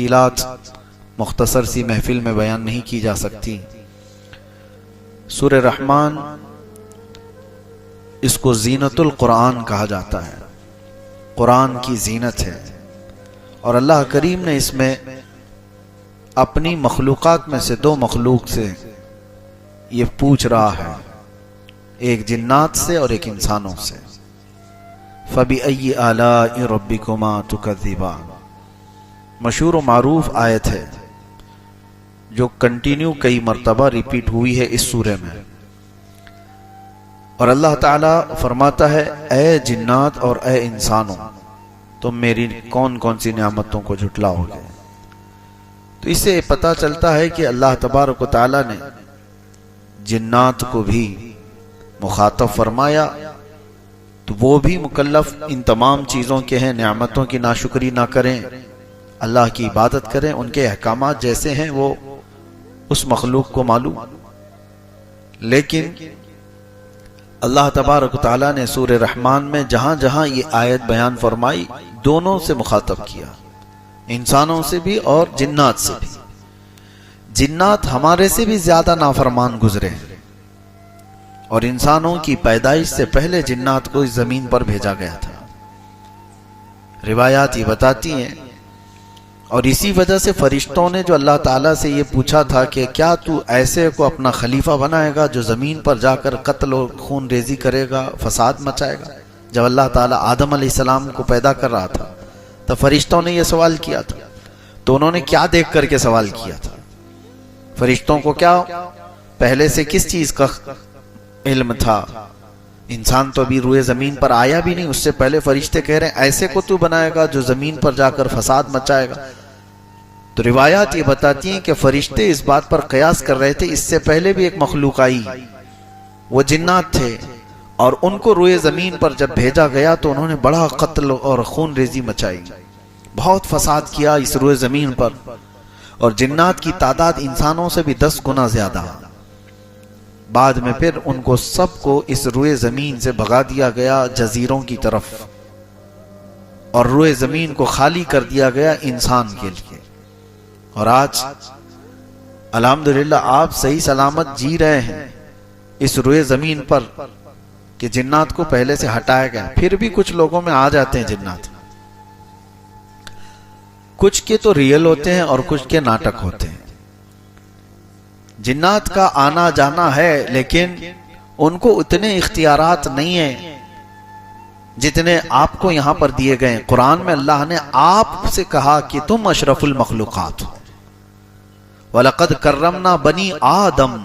تفصیلات مختصر سی محفل میں بیان نہیں کی جا سکتی۔ سورہ رحمان اس کو زینت القرآن کہا جاتا ہے، قرآن کی زینت ہے، اور اللہ کریم نے اس میں اپنی مخلوقات میں سے دو مخلوق سے یہ پوچھ رہا ہے، ایک جنات سے اور ایک انسانوں سے۔ فَبِأَيِّ آلَاءِ رَبِّكُمَا تُكَذِّبَانِ، مشہور و معروف آیت ہے جو کنٹینیو کئی مرتبہ ریپیٹ ہوئی ہے اس سورے میں، اور اللہ تعالیٰ فرماتا ہے اے جنات اور اے انسانوں، تم میری کون کون سی نعمتوں کو جھٹلاؤ گے۔ تو اس سے پتہ چلتا ہے کہ اللہ تبارک و تعالیٰ نے جنات کو بھی مخاطب فرمایا، تو وہ بھی مکلف ان تمام چیزوں کے ہیں، نعمتوں کی ناشکری نہ کریں، اللہ کی عبادت کریں، ان کے احکامات جیسے ہیں وہ اس مخلوق کو معلوم۔ لیکن اللہ تبارک و تعالیٰ نے سورہ رحمان میں جہاں جہاں یہ آیت بیان فرمائی دونوں سے مخاطب کیا، انسانوں سے بھی اور جنات سے بھی۔ جنات ہمارے سے بھی زیادہ نافرمان گزرے ہیں، اور انسانوں کی پیدائش سے پہلے جنات کو اس زمین پر بھیجا گیا تھا، روایات یہ بتاتی ہیں۔ اور اسی وجہ سے فرشتوں نے جو اللہ تعالیٰ سے یہ پوچھا تھا کہ کیا تو ایسے کو اپنا خلیفہ بنائے گا جو زمین پر جا کر قتل و خون ریزی کرے گا، فساد مچائے گا، جب اللہ تعالیٰ آدم علیہ السلام کو پیدا کر رہا تھا تو فرشتوں نے یہ سوال کیا تھا۔ تو انہوں نے کیا دیکھ کر کے سوال کیا تھا؟ فرشتوں کو کیا پہلے سے کس چیز کا علم تھا؟ انسان تو ابھی روئے زمین پر آیا بھی نہیں، اس سے پہلے فرشتے کہہ رہے ہیں ایسے کو تو بنائے گا جو زمین پر جا کر فساد مچائے گا۔ تو روایات یہ بتاتی ہیں کہ فرشتے اس بات پر قیاس کر رہے تھے، اس سے پہلے بھی ایک مخلوق آئی، وہ جنات تھے، اور ان کو روئے زمین پر جب بھیجا گیا تو انہوں نے بڑا قتل اور خون ریزی مچائی، بہت فساد کیا اس روئے زمین پر، اور جنات کی تعداد انسانوں سے بھی 10 گنا زیادہ۔ بعد میں پھر ان کو سب کو اس روئے زمین سے بھگا دیا گیا جزیروں کی طرف، اور روئے زمین کو خالی کر دیا گیا انسان کے لیے۔ اور آج الحمدللہ آپ صحیح سلامت جی رہے ہیں اس روئے زمین پر کہ جنات کو پہلے سے ہٹایا گیا۔ پھر بھی کچھ لوگوں میں آ جاتے ہیں جنات، کچھ کے تو ریئل ہوتے ہیں اور کچھ کے ناٹک ہوتے ہیں۔ جنات کا آنا جانا ہے، لیکن ان کو اتنے اختیارات نہیں ہیں جتنے آپ کو یہاں پر دیے گئے ہیں۔ قرآن میں اللہ نے آپ سے کہا کہ تم اشرف المخلوقات ہو۔ وَلَقَدْ كَرَّمْنَا بَنِي آدم،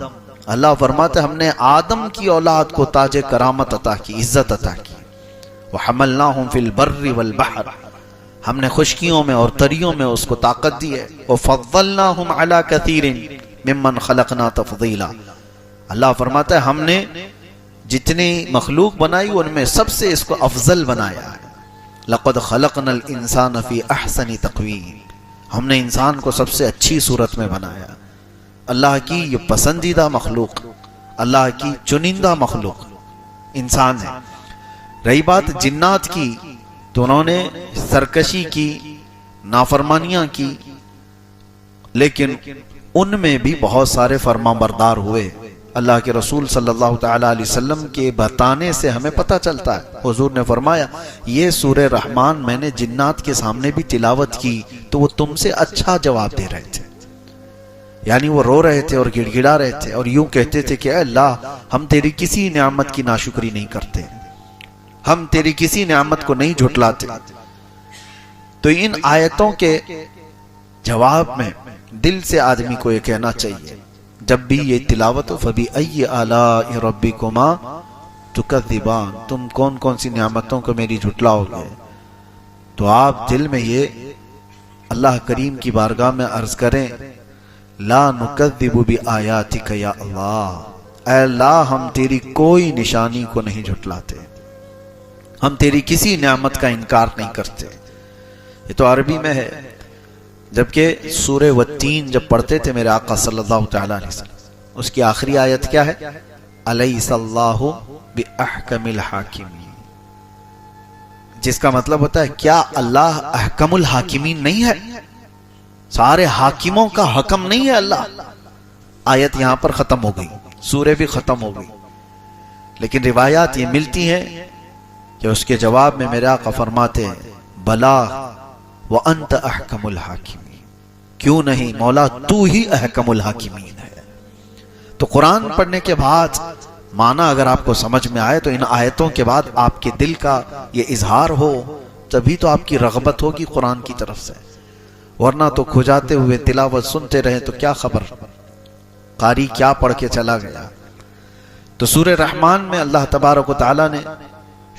اللہ فرماتے ہم نے آدم کی اولاد کو تاج کرامت عطا کی، عزت عطا کی۔ وَحَمَلْنَاهُمْ فِي الْبَرِّ وَالْبَحْرِ، ہم نے خشکیوں میں اور تریوں میں اس کو طاقت دی ہے۔ وَفَضَّلْنَاهُمْ عَلَى كَثِيرٍ مِّمَّنْ خَلَقْنَا تَفْضِيلًا، اللہ فرماتا ہے ہم نے جتنی مخلوق بنائی ان میں سب سے اس کو افضل بنایا ہے۔ لَقَدْ خَلَقْنَا الْإِنسَانَ فِي أَحْسَنِ تَقْوِيمٍ، ہم نے انسان کو سب سے اچھی صورت میں بنایا۔ اللہ کی یہ پسندیدہ مخلوق، اللہ کی چنندہ مخلوق انسان ہے۔ رہی بات جنات کی، تو انہوں نے سرکشی کی، نافرمانیاں کی، لیکن ان میں بھی بہت سارے فرمان بردار ہوئے۔ اللہ کے رسول صلی اللہ تعالیٰ علیہ وسلم کے بتانے سے ہمیں پتہ چلتا ہے، حضور نے فرمایا یہ سورہ رحمان میں نے جنات کے سامنے بھی تلاوت کی تو وہ تم سے اچھا جواب دے رہے تھے، یعنی وہ رو رہے تھے اور گڑ گڑا رہے تھے اور یوں کہتے تھے کہ اے اللہ ہم تیری کسی نعمت کی ناشکری نہیں کرتے، ہم تیری کسی نعمت کو نہیں جھٹلاتے۔ تو ان آیتوں کے جواب میں دل سے آدمی کو یہ کہنا چاہیے جب بھی یہ تلاوت ہو، فَبِأَيِّ آلَاءِ رَبِّكُمَا تُكَذِّبَانِ، تم کون کون سی نعمتوں کو میری جھٹلاؤ گے، تو آپ دل میں یہ اللہ کریم کی بارگاہ میں عرض کریں لا نکذب بآیاتک یا اللہ، اے اللہ ہم تیری کوئی نشانی کو نہیں جھٹلاتے، ہم تیری کسی نعمت کا انکار نہیں کرتے۔ یہ تو عربی میں ہے، جبکہ سورہ والتین جب پڑھتے تھے میرے آقا صلی اللہ تعالیٰ علیہ وسلم، اس کی آخری آیت کیا ہے؟ الیس اللہ باحکم الحاکمین، جس کا مطلب ہوتا ہے کیا اللہ احکم الحاکمین نہیں ہے؟ سارے حاکموں کا حکم نہیں ہے اللہ. آیت یہاں پر ختم ہو گئی, سورہ بھی ختم ہو گئی. لیکن روایات یہ ملتی ہیں کہ اس کے جواب میں میرے آقا فرماتے ہیں بلا وانت احکم الحاکمین, کیوں نہیں مولا تو ہی احکم الحاکمین ہے. تو قرآن پڑھنے کے بعد معنی اگر آپ کو سمجھ میں آئے تو ان آیتوں کے بعد آپ کے دل کا یہ اظہار ہو, تبھی تو آپ کی رغبت ہوگی قرآن کی طرف سے. ورنہ تو کھجاتے ہوئے تلاوت سنتے رہے تو کیا خبر قاری کیا پڑھ کے چلا گیا. تو سورہ رحمان میں اللہ تبارک و تعالی نے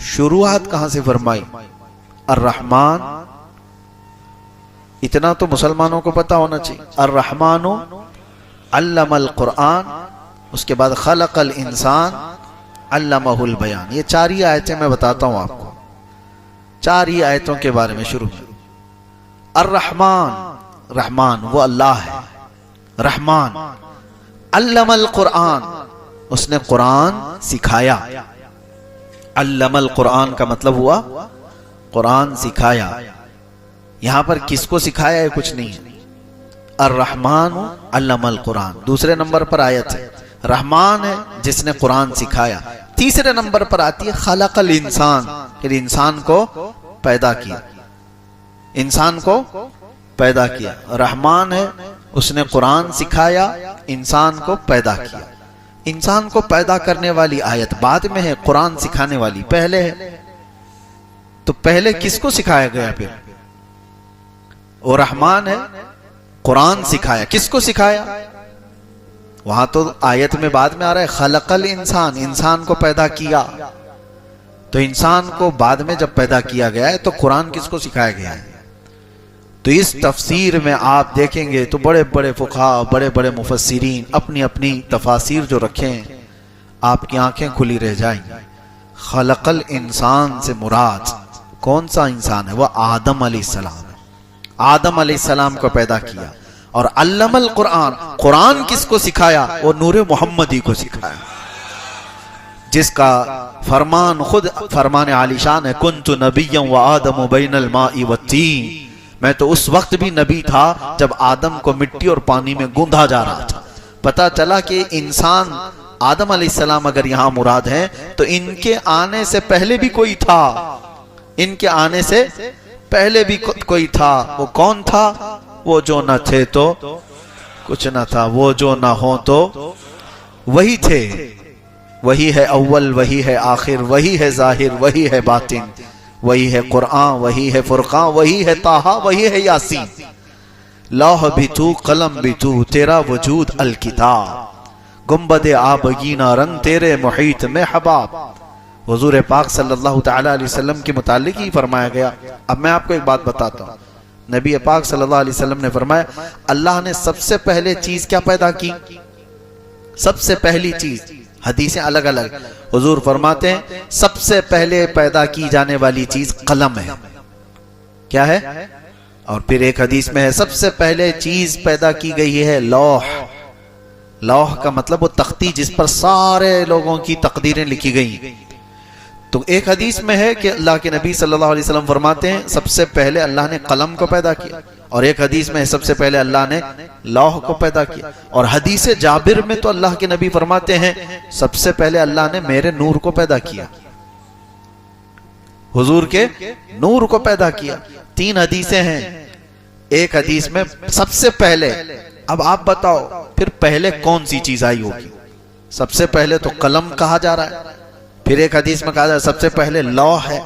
شروعات کہاں سے فرمائی؟ الرحمن, اتنا تو مسلمانوں کو پتا ہونا چاہیے. الرحمن علم القرآن, اس کے بعد خلق الانسان علمہ البیان. یہ 4 ہی آیتیں میں بتاتا ہوں آپ کو, 4 ہی آیتوں کے بارے میں شروع میں. الرحمن, رحمان وہ اللہ ہے, رحمان. علم القرآن, اس نے قرآن سکھایا. علم القرآن کا مطلب ہوا قرآن سکھایا. یہاں پر کس کو سکھایا ہے کچھ نہیں ہے. الرحمن علم القرآن دوسرے نمبر پر آیت ہے. رحمان ہے جس نے قرآن سکھایا. تیسرے نمبر پر آتی ہے خلق الانسان, پھر انسان کو پیدا کیا. انسان کو پیدا کیا. رحمان ہے, اس نے قرآن سکھایا, انسان کو پیدا کیا. انسان کو پیدا کرنے والی آیت بعد میں ہے, قرآن سکھانے والی پہلے ہے. تو پہلے کس کو سکھایا گیا؟ پھر وہ رحمان ہے, قرآن سکھایا. کس کو سکھایا؟ وہاں تو آیت میں بعد میں آ رہا ہے خلق الانسان, انسان کو پیدا کیا. تو انسان کو بعد میں جب پیدا کیا گیا ہے تو قرآن کس کو سکھایا گیا ہے؟ تو اس تفسیر میں آپ دیکھیں گے تو بڑے بڑے فقہاء, بڑے بڑے مفسرین اپنی اپنی تفاسیر جو رکھے ہیں, آپ کی آنکھیں کھلی رہ جائیں. خلق الانسان سے مراد کون سا انسان ہے؟ وہ آدم علیہ السلام. آدم علیہ السلام کو پیدا کیا. اور علم القرآن, قرآن کس کو سکھایا؟ وہ نور محمدی کو سکھایا, جس کا فرمان خود فرمان عالی شان ہے کنت نبیا وآدم بین الماء والتین. میں تو اس وقت بھی نبی تھا جب آدم کو مٹی اور پانی میں گوندھا جا رہا تھا. پتا چلا کہ انسان آدم علیہ السلام اگر یہاں مراد ہے تو ان کے آنے سے پہلے بھی کوئی تھا. ان کے آنے سے پہلے بھی کوئی تھا. وہ کون تھا؟ وہ جو نہ تھے تو کچھ نہ تھا, وہ جو نہ ہو تو وہی تھے. وہی ہے اول, وہی ہے آخر, وہی ہے ظاہر, وہی ہے باطن, وہی ہے قرآن, وہی ہے فرقان, وہی ہے طٰہٰ, وہی ہے یاسین. لوح بھی تو, قلم بھی تو, تیرا وجود الکتاب. گنبد آبگینہ رنگ تیرے محیط میں حباب. حضور پاک صلی اللہ تعالی علیہ وسلم کے متعلق ہی فرمایا گیا. اب میں آپ کو ایک بات بتاتا ہوں. نبی پاک صلی اللہ علیہ وسلم نے فرمایا اللہ نے سب سے پہلے چیز کیا پیدا کی؟ سب سے پہلی چیز, حدیثیں الگ الگ. حضور فرماتے ہیں سب سے پہلے پیدا کی جانے والی چیز قلم ہے. کیا ہے؟ اور پھر ایک حدیث میں ہے سب سے پہلے چیز پیدا کی گئی ہے لوح. لوح کا مطلب وہ تختی جس پر سارے لوگوں کی تقدیریں لکھی گئی. تو ایک حدیث میں ہے کہ اللہ کے نبی صلی اللہ علیہ وسلم فرماتے ہیں سب سے پہلے اللہ نے قلم کو پیدا کیا. اور ایک حدیث میں سب سے پہلے اللہ نے لوح کو پیدا کیا. اور حدیث جابر میں تو اللہ کے نبی فرماتے ہیں سب سے پہلے اللہ نے میرے نور کو پیدا کیا, حضور کے نور کو پیدا کیا. 3 حدیثیں ہیں. ایک حدیث میں سب سے پہلے, اب آپ بتاؤ پھر پہلے کون سی چیز آئی ہوگی؟ سب سے پہلے تو قلم کہا جا رہا ہے, پھر ایک حدیث میں کہا جا رہا ہے سب سے پہلے لوح ہے,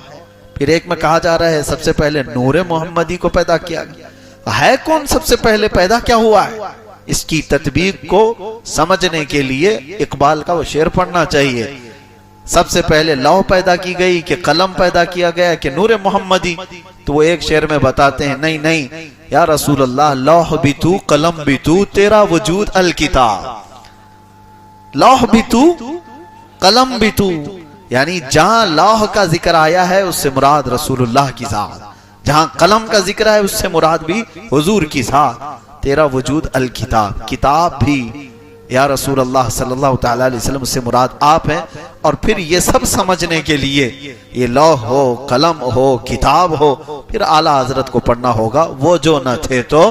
پھر ایک میں کہا جا رہا ہے سب سے پہلے نور محمدی کو پیدا کیا گیا. ہے کون سب سے پہلے پیدا کیا ہوا ہے؟ اس کی تطبیق کو سمجھنے کے لیے اقبال کا وہ شعر پڑھنا چاہیے. سب سے پہلے لوح پیدا کی گئی کہ قلم پیدا کیا گیا کہ نور محمدی؟ تو وہ ایک شعر میں بتاتے ہیں نہیں نہیں یا رسول اللہ, لوح بھی تو, قلم بھی تو, تیرا وجود الکتاب. لوح بھی تو, قلم بھی تو, یعنی جہاں لوح کا ذکر آیا ہے اس سے مراد رسول اللہ کی ذات, جہاں قلم کا ذکر ہے اس سے مراد بھی حضور کی ذات. تیرا وجود الکتاب, کتاب بھی یا رسول اللہ صلی اللہ تعالی علیہ وسلم سے مراد آپ ہیں. اور پھر یہ سب سمجھنے کے لیے یہ لوح ہو, قلم ہو, کتاب ہو, پھر اعلیٰ حضرت کو پڑھنا ہوگا وہ جو نہ تھے تو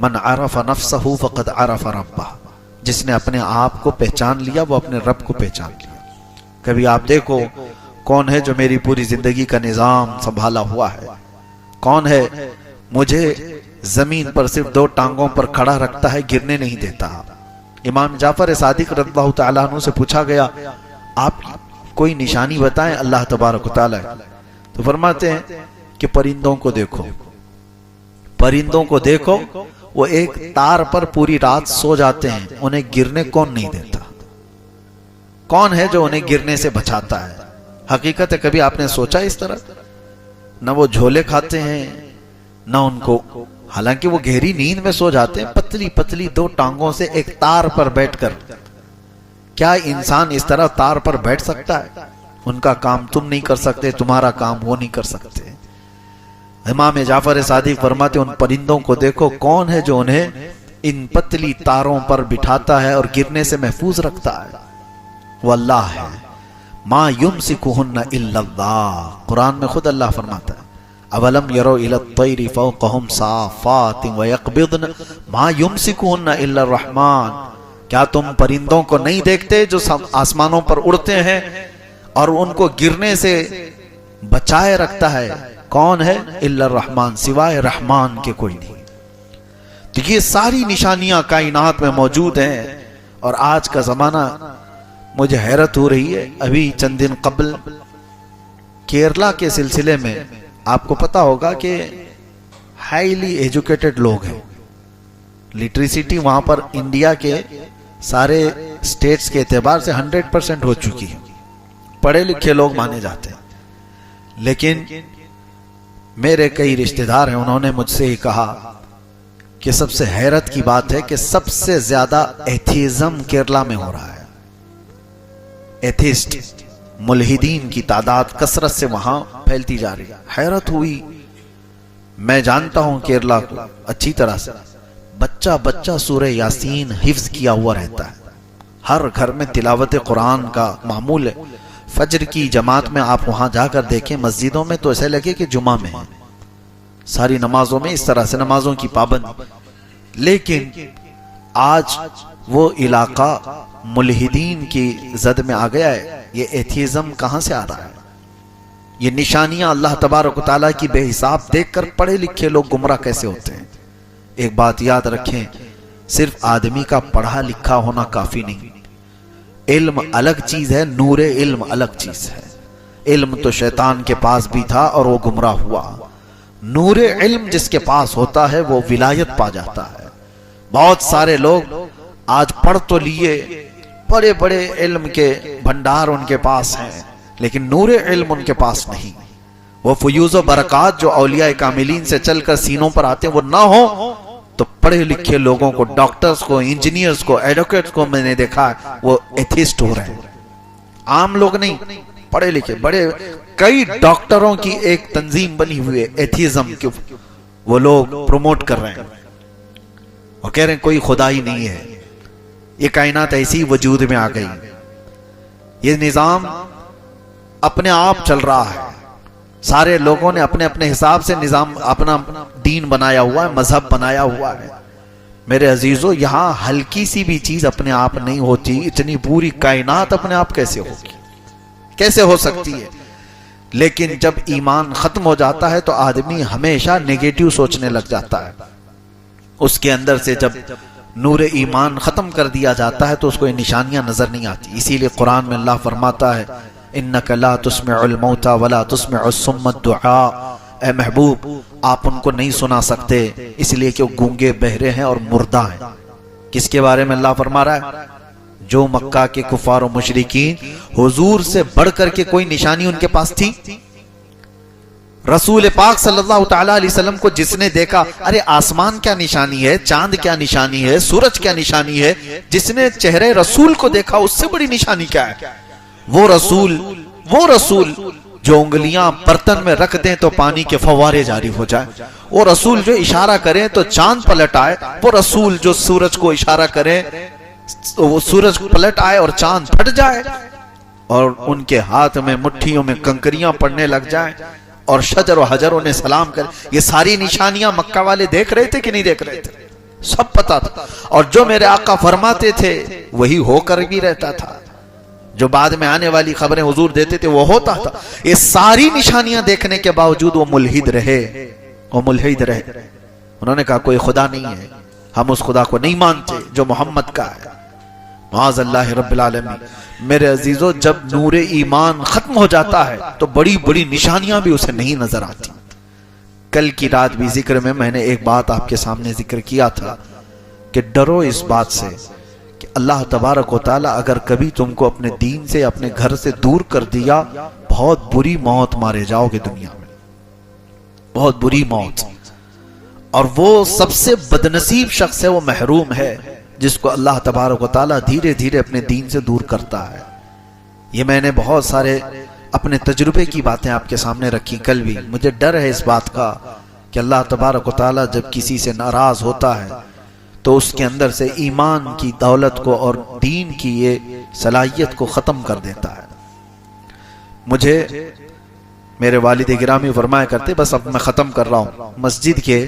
من عرف نفسہ فقد عرف ربہ، جس نے اپنے آپ کو پہچان لیا وہ اپنے رب کو پہچان لیا۔ کبھی آپ دیکھو کون ہے جو میری پوری زندگی کا نظام سنبھالا ہوا ہے، کون ہے مجھے زمین پر صرف 2 ٹانگوں پر کھڑا رکھتا ہے، گرنے نہیں دیتا۔ امام جعفر صادق رضی اللہ تعالیٰ عنہ سے پوچھا گیا آپ کوئی نشانی بتائیں اللہ تبارک و تعالیٰ، تو فرماتے ہیں کہ پرندوں کو دیکھو، پرندوں کو دیکھو، وہ ایک تار پر پوری رات سو جاتے ہیں، انہیں گرنے کون نہیں دیتا؟ کون ہے جو انہیں گرنے سے بچاتا ہے؟ حقیقت ہے کبھی آپ نے سوچا اس طرح؟ نہ وہ جھولے کھاتے ہیں نہ ان کو، حالانکہ وہ گہری نیند میں سو جاتے ہیں، پتلی پتلی 2 ٹانگوں سے ایک تار پر بیٹھ کر۔ کیا انسان اس طرح تار پر بیٹھ سکتا ہے؟ ان کا کام تم نہیں کر سکتے، تمہارا کام وہ نہیں کر سکتے۔ امام جعفر صادق فرماتے ان پرندوں کو دیکھو، کون ہے جو انہیں ان پتلی تاروں پر بٹھاتا ہے اور گرنے سے محفوظ رکھتا ہے؟ وہ اللہ ہے۔ ما یمسکہن الا اللہ، قرآن میں خود اللہ فرماتا ہے اولم یروا الی الطیر فوقہم صافات ویقبضن ما یمسکہن الا الرحمن، کیا تم پرندوں کو نہیں دیکھتے جو آسمانوں پر اڑتے ہیں اور ان کو گرنے سے بچائے رکھتا ہے؟ کون ہے؟ الا الرحمن، سوائے رحمان کے کوئی نہیں۔ تو یہ ساری نشانیاں کائنات میں موجود ہیں، اور آج کا زمانہ مجھے حیرت ہو رہی ہے۔ ابھی چند دن قبل کیرلا کے سلسلے میں آپ کو پتا ہوگا کہ ہائیلی ایجوکیٹڈ لوگ ہیں، لٹریسٹی وہاں پر انڈیا کے سارے سٹیٹس کے اعتبار سے 100% ہو چکی ہے، پڑھے لکھے لوگ مانے جاتے ہیں۔ لیکن میرے کئی رشتہ دار ہیں، انہوں نے مجھ سے ہی کہا کہ سب سے حیرت کی بات ہے کہ سب سے زیادہ ایتھیزم کیرلا میں ہو رہا ہے۔ ایتھیسٹ، ملحدین کی تعداد کثرت سے وہاں پھیلتی جا رہی ہے۔ حیرت ہوئی، میں جانتا ہوں کیرلا کو اچھی طرح سے، بچہ بچہ سورہ یاسین حفظ کیا ہوا رہتا ہے، ہر گھر میں تلاوت قرآن کا معمول ہے۔ فجر کی جماعت میں آپ وہاں جا کر دیکھیں، مسجدوں میں تو ایسے لگے کہ جمعہ میں ہیں، ساری نمازوں میں اس طرح سے نمازوں کی پابند۔ لیکن آج وہ علاقہ ملحدین کی زد میں آ گیا ہے۔ یہ ایتھیزم کہاں سے آ رہا ہے؟ یہ نشانیاں اللہ تبارک و تعالیٰ کی بے حساب دیکھ کر پڑھے لکھے لوگ گمراہ کیسے ہوتے ہیں؟ ایک بات یاد رکھیں، صرف آدمی کا پڑھا لکھا ہونا کافی نہیں، علم الگ چیز ہے، نور علم الگ چیز ہے۔ علم تو شیطان کے پاس بھی تھا اور وہ گمراہ ہوا، نور علم جس کے پاس ہوتا ہے وہ ولایت پا جاتا ہے۔ بہت سارے لوگ آج پڑھ تو لیے، بڑے بڑے علم کے بھنڈار ان کے پاس ہیں، لیکن نور علم ان کے پاس نہیں۔ وہ فیوز و برکات جو اولیاء کاملین سے چل کر سینوں پر آتے ہیں وہ نہ ہو تو پڑھے لکھے لوگوں کو، ڈاکٹرز کو، انجینئرز کو، ایڈوکیٹس کو میں نے دیکھا ہے وہ ایتھیسٹ ہو رہے ہیں، عام لوگ نہیں، پڑھے لکھے بڑے کئی ڈاکٹروں کی ایک تنظیم بنی ہوئی ہے ایتھیزم کی، وہ لوگ پروموٹ کر رہے ہیں، وہ کہہ رہے ہیں کوئی خدا ہی نہیں ہے، یہ کائنات ایسی وجود میں آ گئی، یہ نظام اپنے آپ چل رہا ہے، سارے لوگوں نے اپنے اپنے حساب سے نظام اپنا دین بنایا ہوا ہے، مذہب بنایا ہوا ہے۔ میرے عزیزو، یہاں ہلکی سی بھی چیز اپنے آپ نہیں ہوتی، اتنی پوری کائنات اپنے آپ کیسے ہوگی، کیسے ہو سکتی ہے؟ لیکن جب ایمان ختم ہو جاتا ہے تو آدمی ہمیشہ نیگیٹو سوچنے لگ جاتا ہے، اس کے اندر سے جب نور ایمان ختم کر دیا جاتا ہے تو اس کو یہ نشانیاں نظر نہیں آتی۔ اسی لیے قرآن میں اللہ فرماتا ہے انک لا تسمع الموتى ولا تسمع الصم الدعاء، اے محبوب آپ ان کو نہیں سنا سکتے اس لیے کہ وہ گونگے بہرے ہیں اور مردہ ہیں۔ کس کے بارے میں اللہ فرما رہا ہے؟ جو مکہ کے کفار و مشرکین، حضور سے بڑھ کر کے کوئی نشانی ان کے پاس تھی؟ رسول پاک صلی اللہ تعالیٰ علیہ وسلم کو جس نے دیکھا، ارے آسمان کیا نشانی ہے، چاند کیا نشانی ہے، سورج کیا نشانی ہے، جس نے چہرے رسول کو دیکھا اس سے بڑی نشانی کیا ہے؟ وہ رسول جو انگلیاں برتن میں رکھ دیں تو پانی کے فوارے جاری ہو جائے، وہ رسول جو اشارہ کریں تو چاند پلٹ آئے، وہ رسول جو سورج کو اشارہ کریں وہ سورج پلٹ آئے اور چاند پھٹ جائے، اور ان کے ہاتھ میں مٹھیوں میں کنکریاں پڑنے لگ جائیں اور شجر و حجر انہیں سلام کرے۔ یہ ساری نشانیاں مکہ والے دیکھ رہے تھے کہ نہیں دیکھ رہے تھے؟ سب پتا تھا، اور جو میرے آقا فرماتے تھے وہی ہو کر بھی رہتا تھا، جو بعد میں آنے والی خبریں حضور دیتے تھے وہ ہوتا تھا۔ یہ ساری نشانیاں دیکھنے کے باوجود وہ ملحد رہے، وہ ملحد رہے۔ انہوں نے کہا کوئی خدا نہیں ہے، ہم اس خدا کو نہیں مانتے جو محمد کا ہے۔ معاذ اللہ رب العالمین۔ میرے عزیزو، جب نور ایمان ختم ہو جاتا ہے تو بڑی بڑی نشانیاں بھی اسے نہیں نظر آتی۔ کل کی رات بھی ذکر میں نے ایک بات آپ کے سامنے ذکر کیا تھا کہ ڈرو اس بات سے کہ اللہ تبارک و تعالی اگر کبھی تم کو اپنے دین سے، اپنے گھر سے دور کر دیا، بہت بری موت مارے جاؤ گے دنیا میں، بہت بری موت۔ اور وہ سب سے بدنصیب شخص ہے، وہ محروم ہے جس کو اللہ تبارک و تعالی دھیرے دھیرے اپنے دین سے دور کرتا ہے۔ یہ میں نے بہت سارے اپنے تجربے کی باتیں آپ کے سامنے رکھی کل بھی۔ مجھے ڈر ہے اس بات کا کہ اللہ تبارک و تعالی جب کسی سے ناراض ہوتا ہے تو اس کے اندر سے ایمان کی دولت کو اور دین کی یہ صلاحیت کو ختم کر دیتا ہے۔ مجھے میرے والد گرامی فرمایا کرتے، بس اب میں ختم کر رہا ہوں، مسجد کے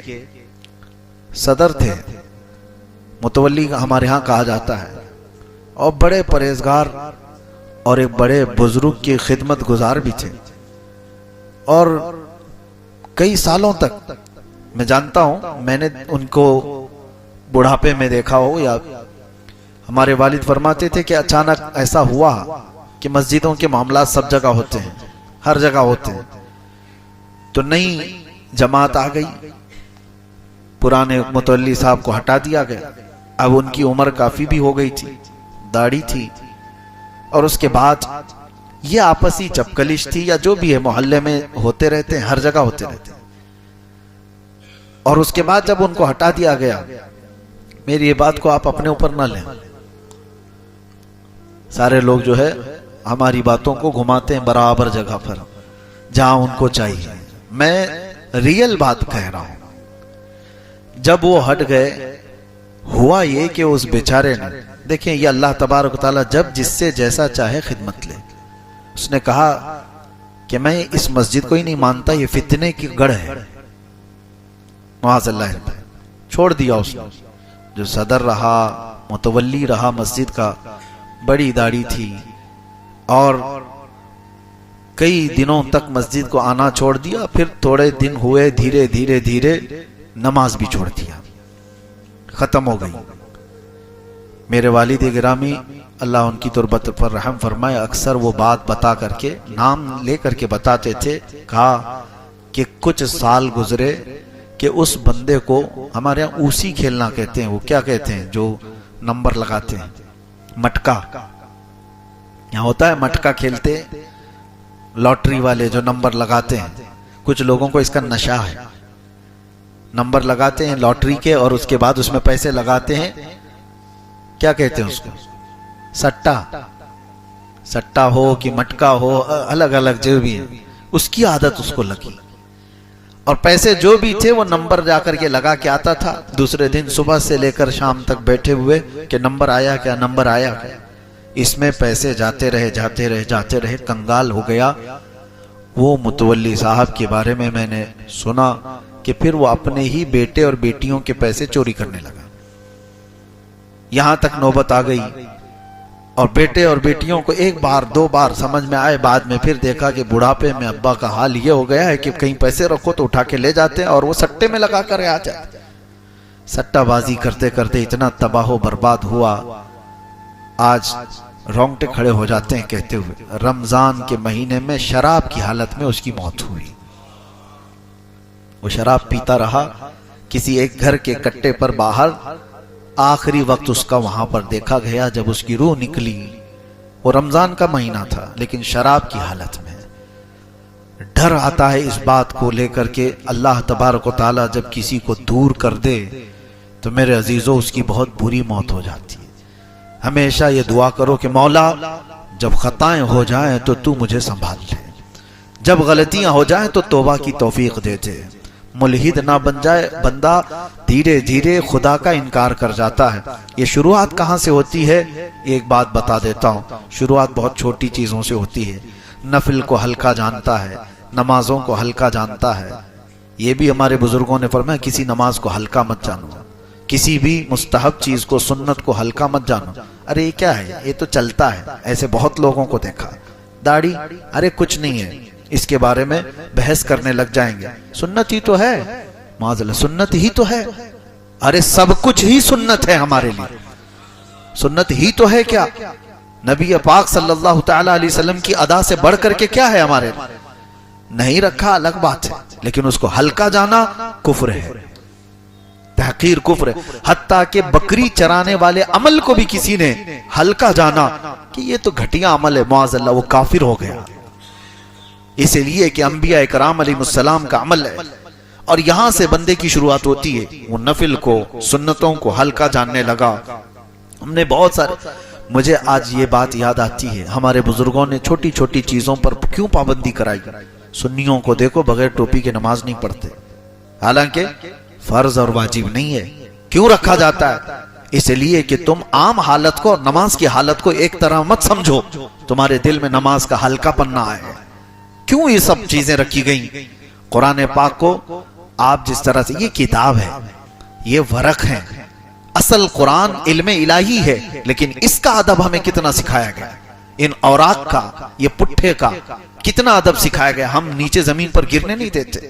صدر تھے، متولی ہمارے ہاں کہا جاتا ہے، اور بڑے پرہیزگار اور ایک بڑے بزرگ کی خدمت گزار بھی تھے، اور کئی سالوں تک میں جانتا ہوں میں نے ان کو بڑھاپے میں دیکھا ہو، یا ہمارے والد فرماتے تھے کہ اچانک ایسا ہوا کہ مسجدوں کے معاملات سب جگہ ہوتے ہیں، ہر جگہ ہوتے ہیں، تو نئی جماعت آ گئی، پرانے متولی صاحب کو ہٹا دیا گیا۔ اب ان کی عمر کافی بھی ہو گئی تھی، داڑھی تھی، اور اس کے بعد یہ آپسی چپکلش تھی یا جو بھی ہے، محلے میں ہوتے رہتے ہیں، ہر جگہ ہوتے رہتے ہیں۔ اور اس کے بعد جب ان کو ہٹا دیا گیا، میری یہ بات کو آپ اپنے اوپر نہ لیں، سارے لوگ جو ہے ہماری باتوں کو گھماتے ہیں برابر جگہ پر جہاں ان کو چاہیے۔ میں ریئل بات کہہ رہا ہوں، جب وہ ہٹ گئے ہوا یہ کہ اس بیچارے نے، دیکھیں یہ اللہ تبارک و تعالی جب جس سے جیسا چاہے خدمت لے، اس نے کہا کہ میں اس مسجد کو ہی نہیں مانتا، یہ فتنے کی گڑھ ہے، معاذ اللہ، چھوڑ دیا اس نے۔ جو صدر رہا، متولی رہا مسجد کا، بڑی داڑھی تھی، اور کئی دنوں تک مسجد کو آنا چھوڑ دیا، پھر تھوڑے دن ہوئے، دھیرے دھیرے دھیرے نماز بھی چھوڑ دیا، ختم ہو گئی۔ میرے والد گرامی اللہ ان کی تربت پر رحم فرمائے، اکثر وہ بات بتا کر کے، نام لے کر کے بتاتے تھے، کہا کہ کچھ سال گزرے کہ اس بندے کو، ہمارے یہاں اوسی کھیلنا کہتے ہیں، وہ کیا کہتے ہیں جو نمبر لگاتے ہیں، مٹکا، یہاں ہوتا ہے مٹکا کھیلتے، لاٹری والے جو نمبر لگاتے ہیں، کچھ لوگوں کو اس کا نشہ ہے، نمبر لگاتے ہیں لاٹری کے، اور اس کے بعد اس میں پیسے لگاتے ہیں، کیا کہتے ہیں اس کو، سٹا، سٹا ہو کہ مٹکا ہو، الگ الگ جو بھی ہے، اس کی عادت اس کو لگی، اور پیسے جو بھی تھے وہ نمبر جا کر کے لگا کے آتا تھا، دوسرے دن صبح سے لے کر شام تک بیٹھے ہوئے کہ نمبر آیا کیا، نمبر آیا کیا، اس میں پیسے جاتے رہے جاتے رہے جاتے رہے، کنگال ہو گیا۔ وہ متولی صاحب کے بارے میں نے سنا کہ پھر وہ اپنے ہی بیٹے اور بیٹیوں کے پیسے چوری کرنے لگا، یہاں تک نوبت آ گئی، اور بیٹے اور بیٹیوں کو ایک بار دو بار سمجھ میں آئے، بعد میں پھر دیکھا کہ بڑھاپے میں ابا کا حال یہ ہو گیا ہے کہ کہیں پیسے رکھو تو اٹھا کے لے جاتے ہیں، اور وہ سٹے میں لگا کر آ جاتے، سٹا بازی کرتے کرتے اتنا تباہ و برباد ہوا، آج رونگٹے کھڑے ہو جاتے ہیں کہتے ہوئے، رمضان کے مہینے میں شراب کی حالت میں اس کی موت ہوئی۔ وہ شراب پیتا رہا کسی ایک گھر کے کٹے پر باہر، آخری وقت اس کا وہاں پر دیکھا گیا جب اس کی روح نکلی، وہ رمضان کا مہینہ تھا لیکن شراب کی حالت میں۔ ڈر آتا ہے اس بات کو لے کر کے، اللہ تبارک و تعالی جب کسی کو دور کر دے تو میرے عزیزو اس کی بہت بری موت ہو جاتی ہے۔ ہمیشہ یہ دعا کرو کہ مولا جب خطائیں ہو جائیں تو تو مجھے سنبھال لے، جب غلطیاں ہو جائیں تو توبہ کی توفیق دے دے، ملحد نہ بن جائے بندہ، دھیرے دھیرے خدا کا انکار کر جاتا ہے۔ یہ شروعات کہاں سے ہوتی ہے؟ ایک بات بتا دیتا ہوں، شروعات بہت چھوٹی چیزوں سے ہوتی ہے، نفل کو ہلکا جانتا ہے، نمازوں کو ہلکا جانتا ہے، یہ بھی ہمارے بزرگوں نے فرمایا کسی نماز کو ہلکا مت جانو، کسی بھی مستحب چیز کو، سنت کو ہلکا مت جانو. ارے یہ کیا ہے، یہ تو چلتا ہے. ایسے بہت لوگوں کو دیکھا. داڑھی، ارے کچھ نہیں ہے، اس کے بارے میں بحث کرنے لگ جائیں گے. سنت ہی تو ہے، معاذ اللہ سنت ہی تو ہے. ارے سب کچھ ہی سنت ہے ہمارے لیے. سنت ہی تو ہے کیا؟ نبی پاک صلی اللہ تعالی علیہ وسلم کی ادا سے بڑھ کر کے کیا ہے ہمارے لیے؟ نہیں رکھا الگ بات ہے، لیکن اس کو ہلکا جانا کفر ہے، تحقیر کفر ہے. حتیٰ کہ بکری چرانے والے عمل کو بھی کسی نے ہلکا جانا کہ یہ تو گھٹیا عمل ہے، معاذ اللہ وہ کافر ہو گیا. اس لیے کہ انبیاء کرام علیہ السلام کا عمل ہے، اور یہاں سے بندے کی شروعات ہوتی ہے. وہ نفل کو، سنتوں کو ہلکا جاننے لگا. ہم نے بہت سارے، مجھے آج یہ بات یاد آتی ہے، ہمارے بزرگوں نے چھوٹی چھوٹی چیزوں پر کیوں پابندی کرائی. سنیوں کو دیکھو بغیر ٹوپی کے نماز نہیں پڑھتے، حالانکہ فرض اور واجب نہیں ہے. کیوں رکھا جاتا ہے؟ اس لیے کہ تم عام حالت کو، نماز کی حالت کو ایک طرح مت سمجھو، تمہارے دل میں نماز کا ہلکا پن آئے. کیوں یہ سب چیزیں رکھی گئیں؟ قرآن پاک کو آپ جس طرح سے، یہ کتاب ہے، یہ ورق ہے. اصل قرآن علم الہی ہے، لیکن اس کا ادب ہمیں کتنا سکھایا گیا. ان اوراق کا، یہ پٹھے کا کتنا ادب سکھایا گیا. ہم نیچے زمین پر گرنے نہیں دیتے.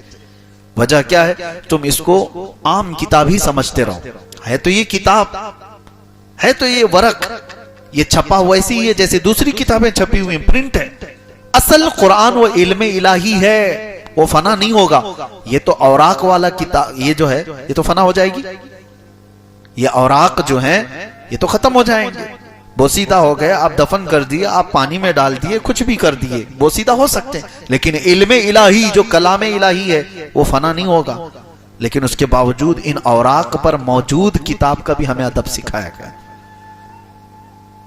وجہ کیا ہے؟ تم اس کو عام کتاب ہی سمجھتے رہو. ہے تو یہ کتاب، ہے تو یہ ورق، یہ چھپا ہوا ایسی ہی ہے جیسے دوسری کتابیں چھپی ہوئی ہیں، پرنٹ ہے. اصل قرآن وہ علم الہی ہے، وہ فنا نہیں ہوگا. یہ تو اوراق والا کتاب، یہ جو ہے یہ تو فنا ہو جائے گی. یہ اوراق جو ہیں یہ تو ختم ہو جائیں گے. بوسیدہ ہو گئے، آپ دفن کر دیے، آپ پانی میں ڈال دیے، کچھ بھی کر دیے، بوسیدہ ہو سکتے ہیں. لیکن علم الہی جو کلام الہی ہے وہ فنا نہیں ہوگا. لیکن اس کے باوجود ان اوراق پر موجود کتاب کا بھی ہمیں ادب سکھایا گیا.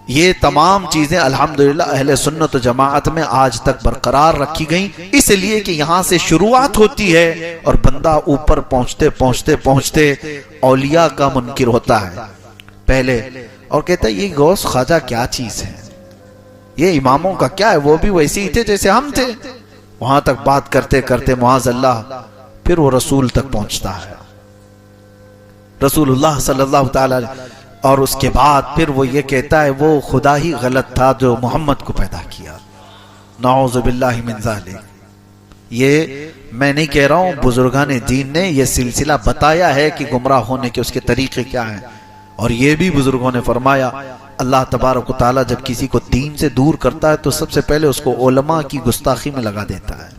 یہ تمام چیزیں الحمدللہ اہل سنت و جماعت میں آج تک برقرار رکھی گئیں، اس لیے کہ یہاں سے شروعات ہوتی ہے اور بندہ اوپر پہنچتے پہنچتے پہنچتے اولیاء کا منکر ہوتا ہے پہلے، اور کہتا ہے یہ غوث خواجہ کیا چیز ہے، یہ اماموں کا کیا ہے، وہ بھی ویسے ہی تھے جیسے ہم تھے. وہاں تک بات کرتے کرتے معاذ اللہ پھر وہ رسول تک پہنچتا ہے، رسول اللہ صلی اللہ تعالی علیہ. اور اس کے بعد پھر وہ یہ کہتا ہے وہ خدا ہی غلط تھا جو محمد کو پیدا کیا. نعوذ باللہ من ذالک. یہ میں نہیں کہہ رہا ہوں، بزرگان دین نے یہ سلسلہ بتایا ہے کہ گمراہ ہونے کے اس کے طریقے کیا ہیں. اور یہ بھی بزرگوں نے فرمایا اللہ تبارک و تعالیٰ جب کسی کو دین سے دور کرتا ہے تو سب سے پہلے اس کو علماء کی گستاخی میں لگا دیتا ہے.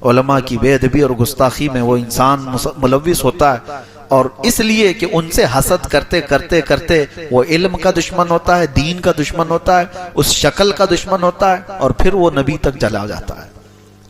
علماء کی بے ادبی اور گستاخی میں وہ انسان ملوث ہوتا ہے، اور اس لیے کہ ان سے حسد کرتے کرتے کرتے وہ علم کا دشمن ہوتا ہے، دین کا دشمن ہوتا ہے، اس شکل کا دشمن ہوتا ہے، اور پھر وہ نبی تک چلا جاتا ہے.